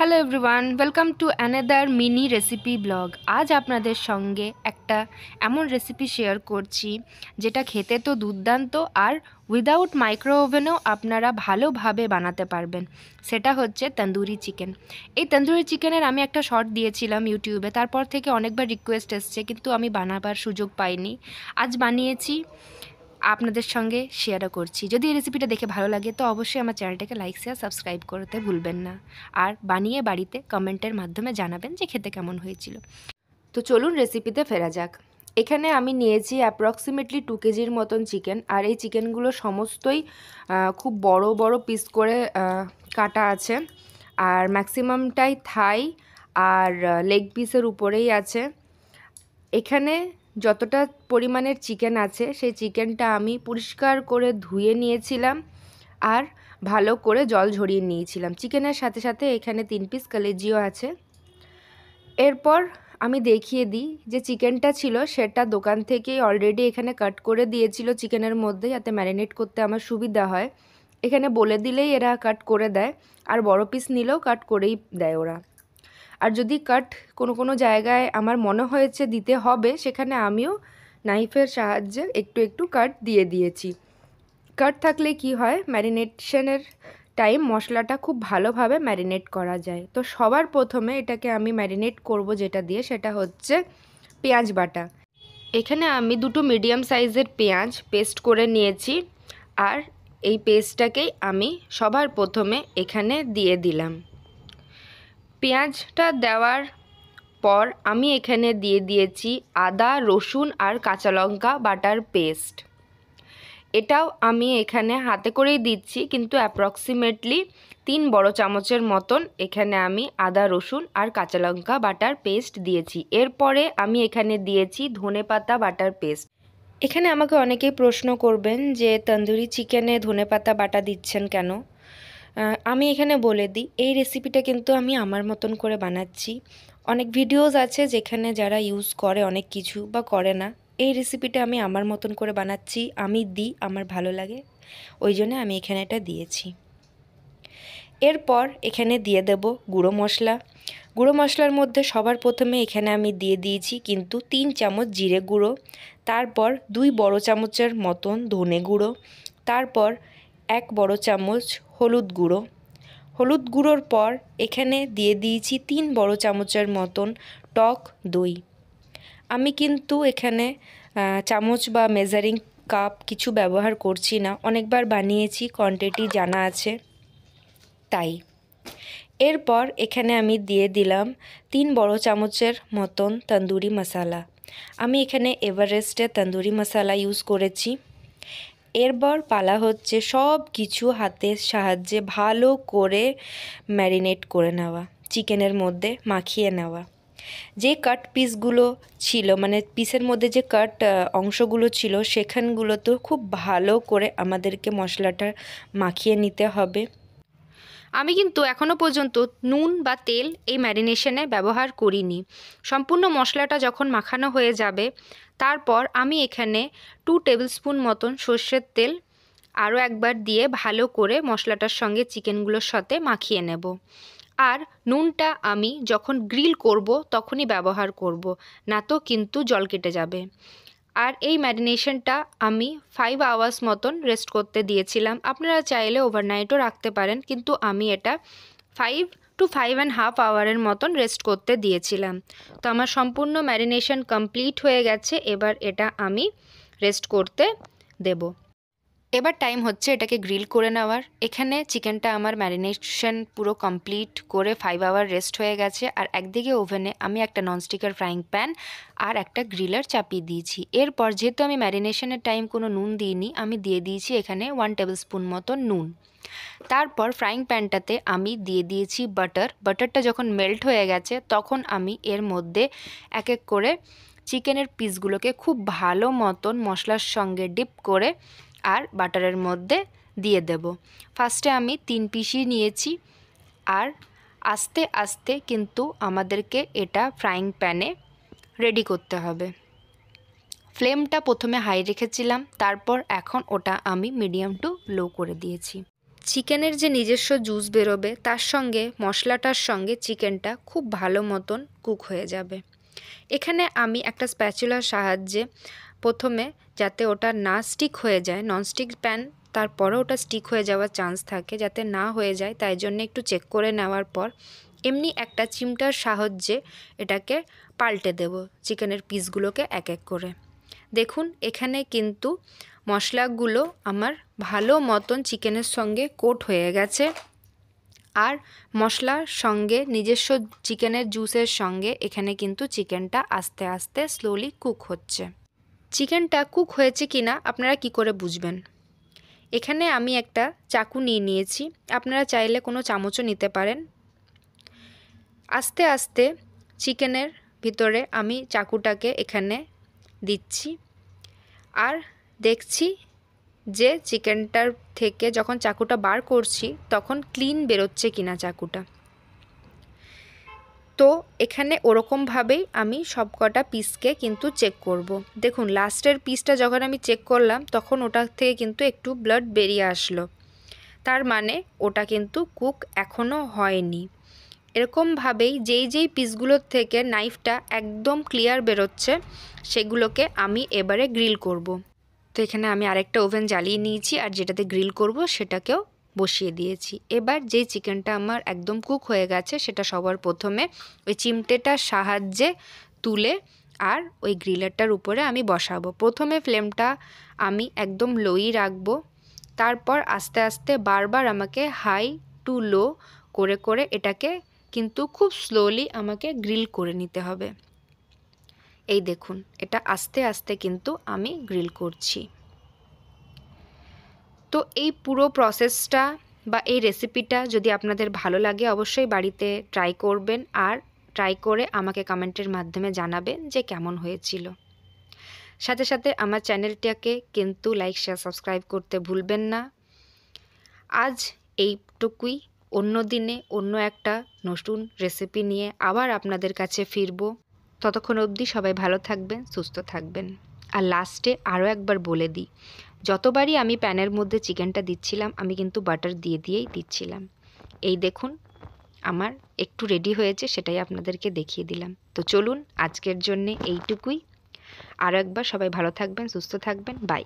Hello everyone, welcome to another mini recipe blog. আজ আপনাদের সঙ্গে একটা এমন রেসিপি শেয়ার করছি যেটা খেতে তো দুর্দান্ত আর উইদাউট মাইক্রো ওভেনেও আপনারা ভালোভাবে বানাতে পারবেন। সেটা হচ্ছে তন্দুরি চিকেন। এই তন্দুরি চিকেনের আমি একটা শর্ট দিয়েছিলাম ইউটিউবে, তারপর থেকে অনেকবার রিকোয়েস্ট এসছে, কিন্তু আমি বানাবার সুযোগ পাইনি। আজ বানিয়েছি, আপনাদের সঙ্গে শেয়ারও করছি। যদি এই রেসিপিটা দেখে ভালো লাগে তো অবশ্যই আমার চ্যানেলটাকে লাইক শেয়ার সাবস্ক্রাইব করতে ভুলবেন না, আর বানিয়ে বাড়িতে কমেন্টের মাধ্যমে জানাবেন যে খেতে কেমন হয়েছিল। তো চলুন রেসিপিতে ফেরা যাক। এখানে আমি নিয়েছি অ্যাপ্রক্সিমেটলি 2 কেজির মতন চিকেন, আর এই চিকেনগুলো সমস্তই খুব বড় বড় পিস করে কাটা আছে, আর ম্যাক্সিমামটাই থাই আর লেগ পিসের উপরেই আছে। এখানে যতটা পরিমাণের চিকেন আছে সেই চিকেনটা আমি পরিষ্কার করে ধুয়ে নিয়েছিলাম আর ভালো করে জল ঝরিয়ে নিয়েছিলাম। চিকেনের সাথে সাথে এখানে 3 পিস কলেজিও আছে। এরপর আমি দেখিয়ে দিই যে চিকেনটা ছিল সেটা দোকান থেকেই অলরেডি এখানে কাট করে দিয়েছিল চিকেনের মধ্যে, যাতে ম্যারিনেট করতে আমার সুবিধা হয়। এখানে বলে দিলেই এরা কাট করে দেয়, আর বড় পিস নিলেও কাট করেই দেয় ওরা। আর যদি কাট কোনো জায়গায় আমার মনে হয়েছে দিতে হবে, সেখানে আমিও নাইফের সাহায্যে একটু একটু কাট দিয়ে দিয়েছি। কাট থাকলে কি হয়, ম্যারিনেশনের টাইম মশলাটা খুব ভালোভাবে ম্যারিনেট করা যায়। তো সবার প্রথমে এটাকে আমি ম্যারিনেট করব যেটা দিয়ে, সেটা হচ্ছে পেঁয়াজ বাটা। এখানে আমি 2 মিডিয়াম সাইজের পেঁয়াজ পেস্ট করে নিয়েছি, আর এই পেস্টটাকেই আমি সবার প্রথমে এখানে দিয়ে দিলাম। পেঁয়াজটা দেওয়ার পর আমি এখানে দিয়ে দিয়েছি আদা, রসুন আর কাঁচা লঙ্কা বাটার পেস্ট। এটাও আমি এখানে হাতে করেই দিচ্ছি, কিন্তু অ্যাপ্রক্সিমেটলি 3 বড় চামচের মতন এখানে আমি আদা, রসুন আর কাঁচা লঙ্কা বাটার পেস্ট দিয়েছি। এরপরে আমি এখানে দিয়েছি ধনেপাতা বাটার পেস্ট। এখানে আমাকে অনেকেই প্রশ্ন করবেন যে তন্দুরি চিকেনে ধনেপাতা বাটা দিচ্ছেন কেন। আমি এখানে বলে দিই, এই রেসিপিটা কিন্তু আমি আমার মতন করে বানাচ্ছি। অনেক ভিডিওস আছে যেখানে যারা ইউজ করে অনেক কিছু বা করে না। এই রেসিপিটা আমি আমার মতন করে বানাচ্ছি, আমি দিই, আমার ভালো লাগে, ওই জন্য আমি এখানে এটা দিয়েছি। এরপর এখানে দিয়ে দেব গুঁড়ো মশলা। গুঁড়ো মশলার মধ্যে সবার প্রথমে এখানে আমি দিয়ে দিয়েছি কিন্তু 3 চামচ জিরে গুঁড়ো, তারপর 2 বড় চামচের মতন ধনে গুঁড়ো, তারপর 1 বড় চামচ হলুদ গুঁড়ো। হলুদ গুঁড়োর পর এখানে দিয়ে দিয়েছি 3 বড় চামচের মতন টক দই। আমি কিন্তু এখানে চামচ বা মেজারিং কাপ কিছু ব্যবহার করছি না, অনেকবার বানিয়েছি, কোয়ান্টিটি জানা আছে তাই। এরপর এখানে আমি দিয়ে দিলাম 3 বড় চামচের মতন তন্দুরি মশলা। আমি এখানে এভারেস্টের তন্দুরি মশলা ইউজ করেছি। এরপর পালা হচ্ছে সব কিছু হাতের সাহায্যে ভালো করে ম্যারিনেট করে নেওয়া, চিকেনের মধ্যে মাখিয়ে নেওয়া। যে কাট পিসগুলো ছিল, মানে পিসের মধ্যে যে কাট অংশগুলো ছিল, সেখানগুলো তো খুব ভালো করে আমাদেরকে মশলাটা মাখিয়ে নিতে হবে। আমি কিন্তু এখনও পর্যন্ত নুন বা তেল এই ম্যারিনেশনে ব্যবহার করিনি। সম্পূর্ণ মশলাটা যখন মাখানো হয়ে যাবে, তারপর আমি এখানে 2 টেবিলস্পুন মতন সর্ষের তেল আরও একবার দিয়ে ভালো করে মশলাটার সঙ্গে চিকেনগুলোর সাথে মাখিয়ে নেব। আর নুনটা আমি যখন গ্রিল করব তখনই ব্যবহার করব, না তো কিন্তু জল কেটে যাবে। আর এই ম্যারিনেশনটা আমি 5 আওয়ার্স মতন রেস্ট করতে দিয়েছিলাম। আপনারা চাইলে ওভারনাইটও রাখতে পারেন, কিন্তু আমি এটা 5 to 5.5 আওয়ারের মতন রেস্ট করতে দিয়েছিলাম। তো আমার সম্পূর্ণ ম্যারিনেশন কমপ্লিট হয়ে গেছে। এবার এটা আমি রেস্ট করতে দেব। এবার টাইম হচ্ছে এটাকে গ্রিল করে নেওয়ার। এখানে চিকেনটা আমার ম্যারিনেশন পুরো কমপ্লিট করে 5 আওয়ার রেস্ট হয়ে গেছে, আর একদিকে ওভেনে আমি একটা ননস্টিকের ফ্রাইং প্যান আর একটা গ্রিলার চাপিয়ে দিয়েছি। এরপর যেহেতু আমি ম্যারিনেশনের টাইম কোনো নুন দিইনি, আমি দিয়ে দিয়েছি এখানে 1 টেবিলস্পুন মতো নুন। তারপর ফ্রাইং প্যানটাতে আমি দিয়ে দিয়েছি বাটার। বাটারটা যখন মেল্ট হয়ে গেছে তখন আমি এর মধ্যে এক এক করে চিকেনের পিসগুলোকে খুব ভালো মতন মশলার সঙ্গে ডিপ করে আর বাটারের মধ্যে দিয়ে দেব। ফার্স্টে আমি 3 পিসই নিয়েছি, আর আস্তে আস্তে কিন্তু আমাদেরকে এটা ফ্রাইং প্যানে রেডি করতে হবে। ফ্লেমটা প্রথমে হাই রেখেছিলাম, তারপর এখন ওটা আমি মিডিয়াম টু লো করে দিয়েছি। চিকেনের যে নিজস্ব জুস বেরোবে তার সঙ্গে মশলাটার সঙ্গে চিকেনটা খুব ভালো মতন কুক হয়ে যাবে। এখানে আমি একটা স্প্যাচুলার সাহায্যে প্রথমে, যাতে ওটা না স্টিক হয়ে যায়, ননস্টিক প্যান তারপরে ওটা স্টিক হয়ে যাওয়ার চান্স থাকে, যাতে না হয়ে যায় তাই জন্য একটু চেক করে নেওয়ার পর এমনি একটা চিমটার সাহায্যে এটাকে পাল্টে দেব চিকেনের পিসগুলোকে এক এক করে। দেখুন এখানে কিন্তু মশলাগুলো আমার ভালো মতন চিকেনের সঙ্গে কোট হয়ে গেছে, আর মশলার সঙ্গে নিজস্ব চিকেনের জুসের সঙ্গে এখানে কিন্তু চিকেনটা আস্তে আস্তে স্লোলি কুক হচ্ছে। চিকেনটা কুক হয়েছে কিনা আপনারা কি করে বুঝবেন? এখানে আমি একটা চাকু নিয়ে নিয়েছি, আপনারা চাইলে কোনো চামচও নিতে পারেন। আস্তে আস্তে চিকেনের ভিতরে আমি চাকুটাকে এখানে দিচ্ছি, আর দেখছি যে চিকেনটার থেকে যখন চাকুটা বার করছি তখন ক্লিন বেরোচ্ছে কিনা চাকুটা। তো এখানে ওরকমভাবেই আমি সবকটা পিসকে কিন্তু চেক করব। দেখুন লাস্টের পিসটা যখন আমি চেক করলাম তখন ওটার থেকে কিন্তু একটু ব্লাড বেরিয়ে আসলো, তার মানে ওটা কিন্তু কুক এখনও হয়নি। এরকমভাবেই যেই পিসগুলোর থেকে নাইফটা একদম ক্লিয়ার বেরোচ্ছে সেগুলোকে আমি এবারে গ্রিল করব। তো এখানে আমি আরেকটা ওভেন জ্বালিয়ে নিয়েছি, আর যেটাতে গ্রিল করব সেটাকেও বসিয়ে দিয়েছি। এবার যেই চিকেনটা আমার একদম কুক হয়ে গেছে সেটা সবার প্রথমে ওই চিমটেটার সাহায্যে তুলে আর ওই গ্রিলারটার উপরে আমি বসাবো। প্রথমে ফ্লেমটা আমি একদম লোই রাখবো, তারপর আস্তে আস্তে বারবার আমাকে হাই টু লো করে করে এটাকে কিন্তু খুব স্লোলি আমাকে গ্রিল করে নিতে হবে। এই দেখুন এটা আস্তে আস্তে কিন্তু আমি গ্রিল করছি। তো এই পুরো প্রসেসটা বা এই রেসিপিটা যদি আপনাদের ভালো লাগে অবশ্যই বাড়িতে ট্রাই করবেন, আর ট্রাই করে আমাকে কমেন্টের মাধ্যমে জানাবেন যে কেমন হয়েছিল। সাথে সাথে আমার চ্যানেলটাকে কিন্তু লাইক শেয়ার সাবস্ক্রাইব করতে ভুলবেন না। আজ এইটুকুই, অন্য দিনে অন্য একটা নতুন রেসিপি নিয়ে আবার আপনাদের কাছে ফিরবো। ততক্ষণ অবধি সবাই ভালো থাকবেন, সুস্থ থাকবেন। আর লাস্টে আরও একবার বলে দিই, যতবারই আমি প্যানের মধ্যে চিকেনটা দিচ্ছিলাম আমি কিন্তু বাটার দিয়েই দিচ্ছিলাম। এই দেখুন আমার একটু রেডি হয়েছে, সেটাই আপনাদেরকে দেখিয়ে দিলাম। তো চলুন আজকের জন্যে এইটুকুই। আরও একবার সবাই ভালো থাকবেন, সুস্থ থাকবেন, বাই।